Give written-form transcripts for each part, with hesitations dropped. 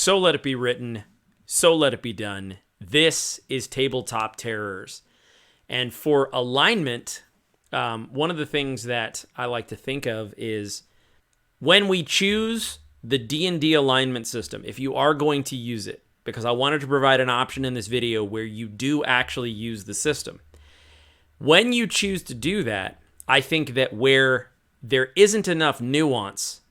So let it be written. So let it be done. This is Tabletop Terrors. And for alignment, one of the things that I like to think of is when we choose the D&D alignment system, if you are going to use it, because I wanted to provide an option in this video where you do actually use the system. When you choose to do that, I think that where there isn't enough nuance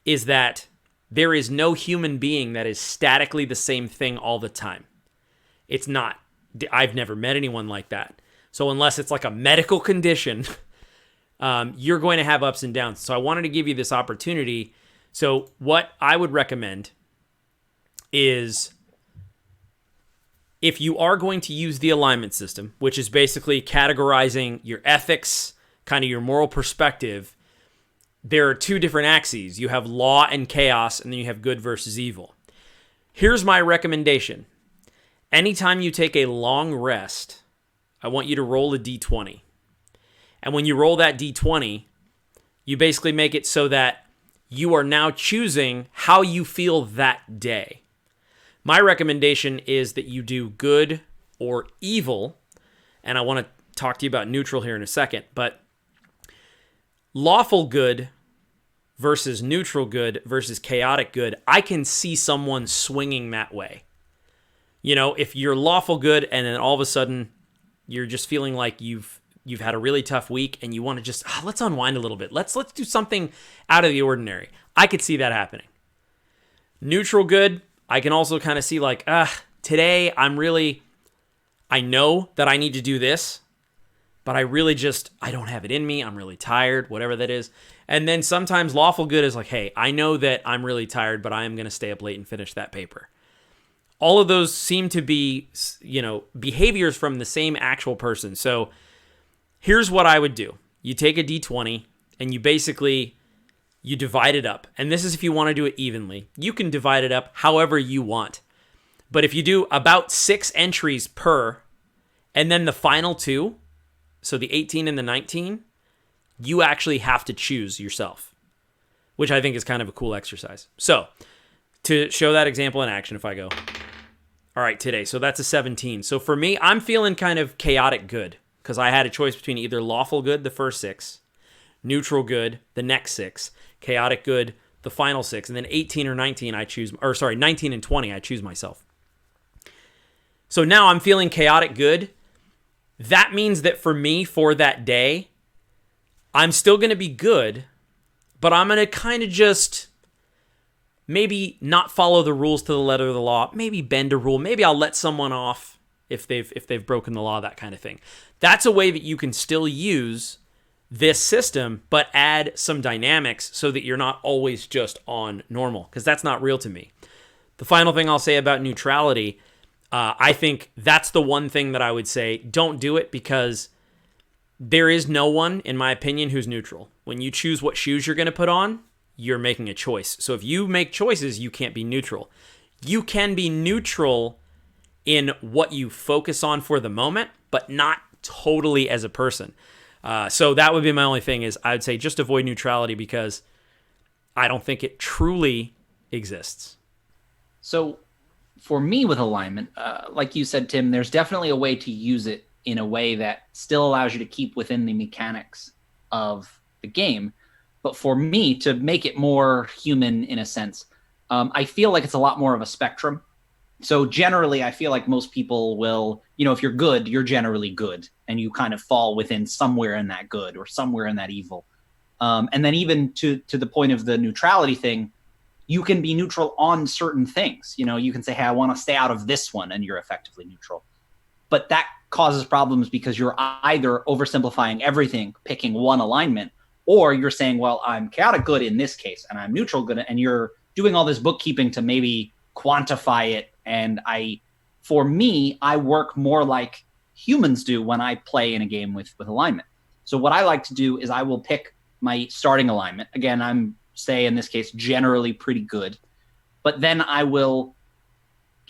is that there is no human being that is statically the same thing all the time. It's not. I've never met anyone like that. So unless it's like a medical condition, you're going to have ups and downs. So I wanted to give you this opportunity. So what I would recommend is if you are going to use the alignment system, which is basically categorizing your ethics, kind of your moral perspective, there are two different axes. You have law and chaos, and then you have good versus evil. Here's my recommendation. Anytime you take a long rest, I want you to roll a d20. And when you roll that d20, you basically make it so that you are now choosing how you feel that day. My recommendation is that you do good or evil, and I want to talk to you about neutral here in a second, but lawful good versus neutral good versus chaotic good, I can see someone swinging that way. You know, if you're lawful good and then all of a sudden you're just feeling like you've had a really tough week and you want to just, let's unwind a little bit. Let's do something out of the ordinary. I could see that happening. Neutral good, I can also kind of see like, today I know that I need to do this, but I don't have it in me. I'm really tired, whatever that is. And then sometimes lawful good is like, hey, I know that I'm really tired, but I am going to stay up late and finish that paper. All of those seem to be, behaviors from the same actual person. So here's what I would do. You take a D20 and you divide it up. And this is if you want to do it evenly. You can divide it up however you want. But if you do about 6 entries per, and then the final 2, so the 18 and the 19, you actually have to choose yourself, which I think is kind of a cool exercise. So to show that example in action, if I go, all right, today, so that's a 17. So for me, I'm feeling kind of chaotic good because I had a choice between either lawful good, the first 6, neutral good, the next 6, chaotic good, the final 6, and then 18 or 19, 19 and 20, I choose myself. So now I'm feeling chaotic good. That means that for me, for that day, I'm still going to be good, but I'm going to kind of just maybe not follow the rules to the letter of the law, maybe bend a rule, maybe I'll let someone off if they've broken the law, that kind of thing. That's a way that you can still use this system, but add some dynamics so that you're not always just on normal, because that's not real to me. The final thing I'll say about neutrality, I think that's the one thing that I would say, don't do it, because there is no one, in my opinion, who's neutral. When you choose what shoes you're going to put on, you're making a choice. So if you make choices, you can't be neutral. You can be neutral in what you focus on for the moment, but not totally as a person. So that would be my only thing is I would say just avoid neutrality because I don't think it truly exists. So for me with alignment, like you said, Tim, there's definitely a way to use it in a way that still allows you to keep within the mechanics of the game. But for me, to make it more human in a sense, I feel like it's a lot more of a spectrum. So generally, I feel like most people will, if you're good, you're generally good. And you kind of fall within somewhere in that good or somewhere in that evil. And then even to the point of the neutrality thing, you can be neutral on certain things. You can say, hey, I want to stay out of this one, and you're effectively neutral. But that causes problems because you're either oversimplifying everything, picking one alignment, or you're saying, well, I'm chaotic good in this case, and I'm neutral good, and you're doing all this bookkeeping to maybe quantify it. And for me, I work more like humans do when I play in a game with alignment. So what I like to do is I will pick my starting alignment. Again, I'm, say in this case, generally pretty good. But then I will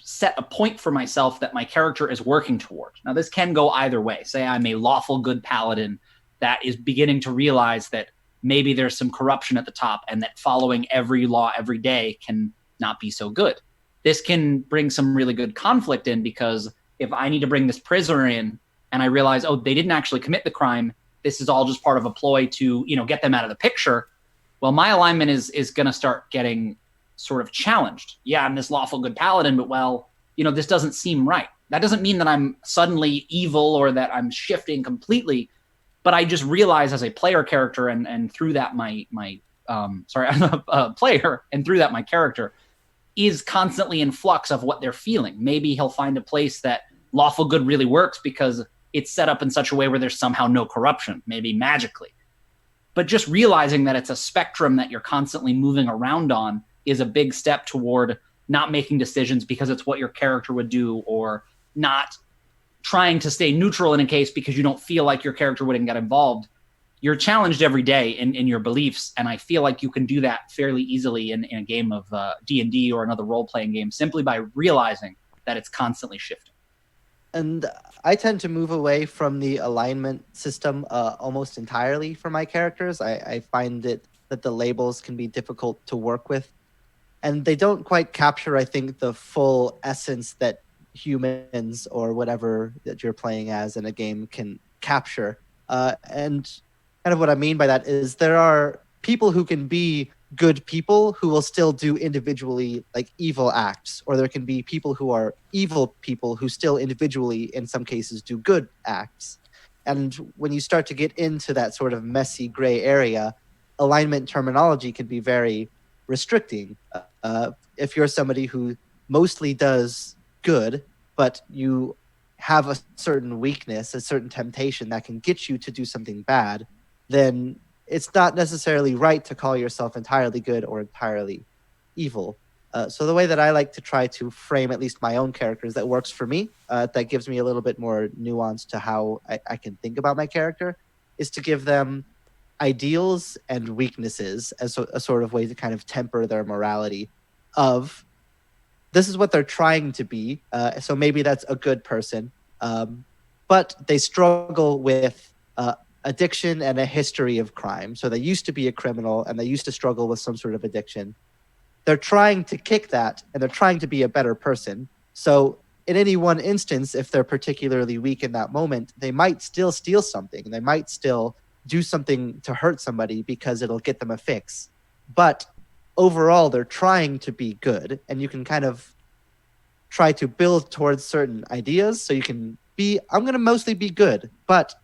set a point for myself that my character is working toward. Now, this can go either way. Say I'm a lawful good paladin that is beginning to realize that maybe there's some corruption at the top and that following every law every day can not be so good. this can bring some really good conflict in, because if I need to bring this prisoner in and I realize, oh, they didn't actually commit the crime, this is all just part of a ploy to, get them out of the picture. Well, my alignment is going to start getting sort of challenged. Yeah, I'm this lawful good paladin, but this doesn't seem right. That doesn't mean that I'm suddenly evil or that I'm shifting completely, but I just realize as a player character and through that I'm a player, and through that my character is constantly in flux of what they're feeling. Maybe he'll find a place that lawful good really works because it's set up in such a way where there's somehow no corruption, maybe magically. But just realizing that it's a spectrum that you're constantly moving around on is a big step toward not making decisions because it's what your character would do, or not trying to stay neutral in a case because you don't feel like your character wouldn't get involved. You're challenged every day in your beliefs, and I feel like you can do that fairly easily in a game of D&D or another role-playing game, simply by realizing that it's constantly shifting. And I tend to move away from the alignment system almost entirely for my characters. I find it that the labels can be difficult to work with, and they don't quite capture, I think, the full essence that humans or whatever that you're playing as in a game can capture. And kind of what I mean by that is there are people who can be good people who will still do individually like evil acts, or there can be people who are evil people who still individually in some cases do good acts. And when you start to get into that sort of messy gray area, alignment terminology can be very restricting. If you're somebody who mostly does good, but you have a certain weakness, a certain temptation that can get you to do something bad, then it's not necessarily right to call yourself entirely good or entirely evil. So the way that I like to try to frame at least my own characters that works for me, that gives me a little bit more nuance to how I can think about my character, is to give them ideals and weaknesses as a sort of way to kind of temper their morality of this is what they're trying to be. So maybe that's a good person, but they struggle with addiction and a history of crime. So they used to be a criminal and they used to struggle with some sort of addiction. They're trying to kick that and they're trying to be a better person. So in any one instance, if they're particularly weak in that moment, they might still steal something. They might still do something to hurt somebody because it'll get them a fix. But overall, they're trying to be good, and you can kind of try to build towards certain ideas. So you can be, I'm going to mostly be good, but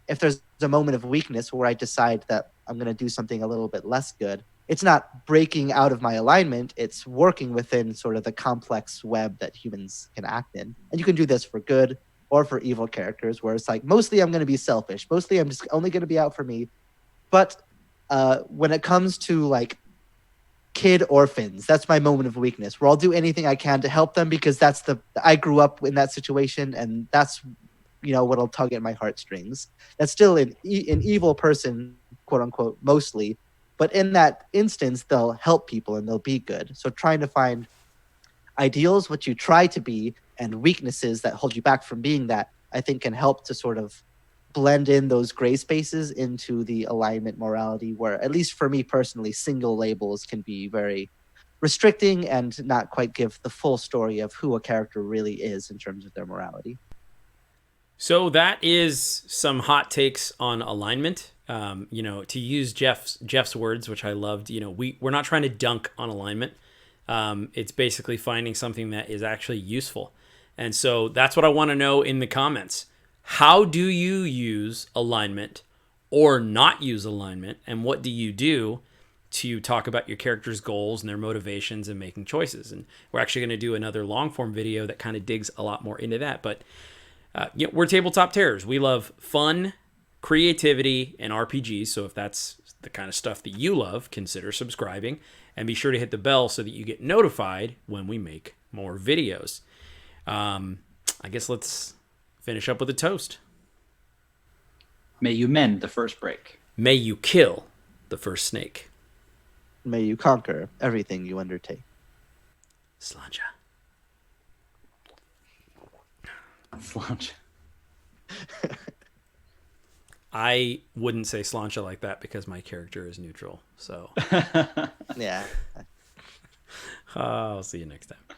if there's a moment of weakness where I decide that I'm going to do something a little bit less good, it's not breaking out of my alignment. It's working within sort of the complex web that humans can act in. And you can do this for good or for evil characters, where it's like, mostly I'm going to be selfish. Mostly I'm just only going to be out for me. But when it comes to like kid orphans, that's my moment of weakness, where I'll do anything I can to help them because I grew up in that situation, and that's what'll tug at my heartstrings. That's still an evil person, quote unquote, mostly, but in that instance they'll help people and they'll be good. So trying to find ideals, what you try to be, and weaknesses that hold you back from being that, I think can help to sort of blend in those gray spaces into the alignment morality, where, at least for me personally, single labels can be very restricting and not quite give the full story of who a character really is in terms of their morality. So that is some hot takes on alignment. To use Jeff's words, which I loved, we're not trying to dunk on alignment. It's basically finding something that is actually useful. And so that's what I want to know in the comments. How do you use alignment or not use alignment? And what do you do to talk about your character's goals and their motivations and making choices? And we're actually going to do another long form video that kind of digs a lot more into that. But we're Tabletop Terrors. We love fun, creativity, and RPGs. So if that's the kind of stuff that you love, consider subscribing and be sure to hit the bell so that you get notified when we make more videos. I guess let's finish up with a toast. May you mend the first break. May you kill the first snake. May you conquer everything you undertake. Sláinte. Sláinte. I wouldn't say sláinte like that because my character is neutral. So yeah. I'll see you next time.